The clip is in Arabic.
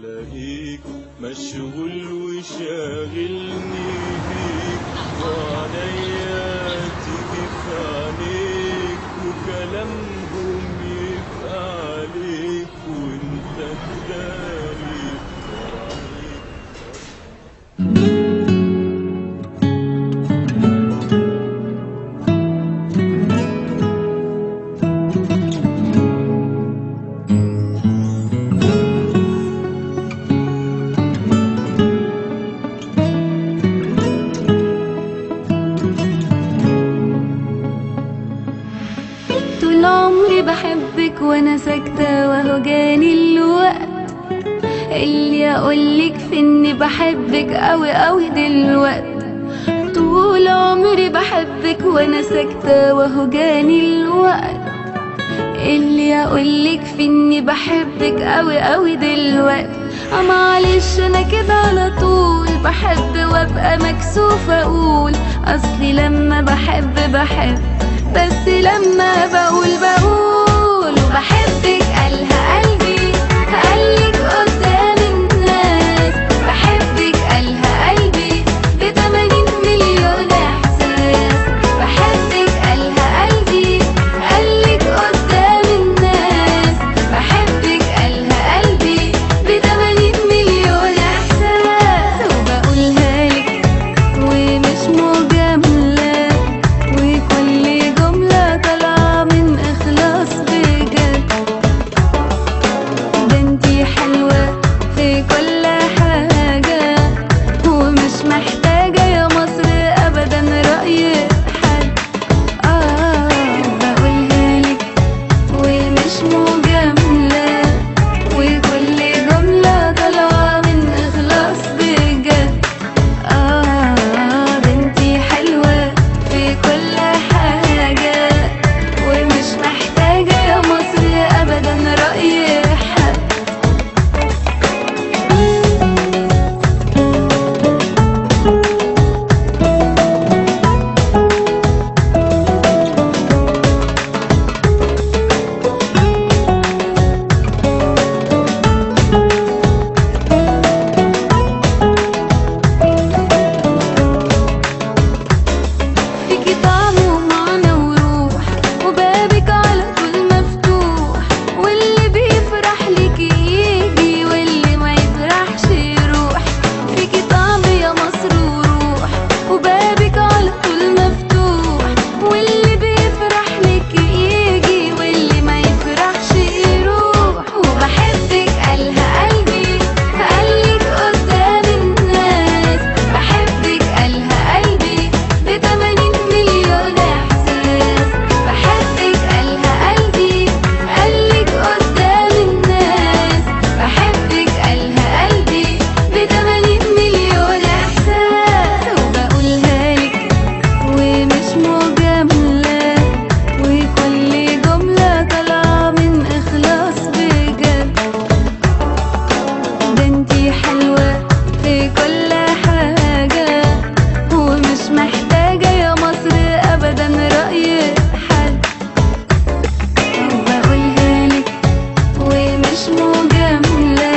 والاقيك مشغول وشاغلني بيك، وعليا تيجي في عينيك وكلامهم يبقى عليك وانت تداري ورايك. طول عمري بحبك وانا ساكتة وهو جاني الوقت اللي اقولك في اني بحبك اوي اوي دلوقت. طول عمري بحبك وانا ساكتة وهو جاني الوقت اللي اقولك في اني بحبك اوي اوي دلوقت. معلش انا كده على طول بحب وابقى مكسوفة اقول اصلي لما بحب بس لما بقول وبحبك قالها قلبي قالك قدام الناس بحبك قالها قلبي ب80 مليون احساس. بحبك قالها قلبي قالك قدام الناس بحبك قالها قلبي ب80 مليون احساس. وبقولها لك ومش مجاملة وكل جملة طالعة من إخلاص بجد. ده انتي حلوة في كل حاجة ومش محتاجة يا مصر أبدا رأي حد. بقولها لك ومش مجاملة وكل جملة طالعة من إخلاص بجد. ده انتي حلوة في كل حاجة ومش محتاجة يا مصر أبدا رأي حد. فيكي طعم ومعنى وروح وبابك على طول مفتوح، واللي بيفرح ليكي يجي واللي ما يفرحش يروح. فيكي طعم يا مصر وروح وبابك على طول مفتوح، واللي بيفرح ليكي يجي واللي ما يفرحش يروح. وبحبك قالها قلبي قالك قدام الناس بحبك قالها قلبي ب80 مليون احساس. بحبك قالها قلبي قالك قدام الناس بحبك قالها قلبي ب80 مليون احساس. وبقولها لك ومش مجاملة وكل جملة طالعة من إخلاص بجد. ده انتي حلوة في كل حاجة ومش محتاجة يا مصر أبدا رأي حد. وبقولها لك ومش مجاملة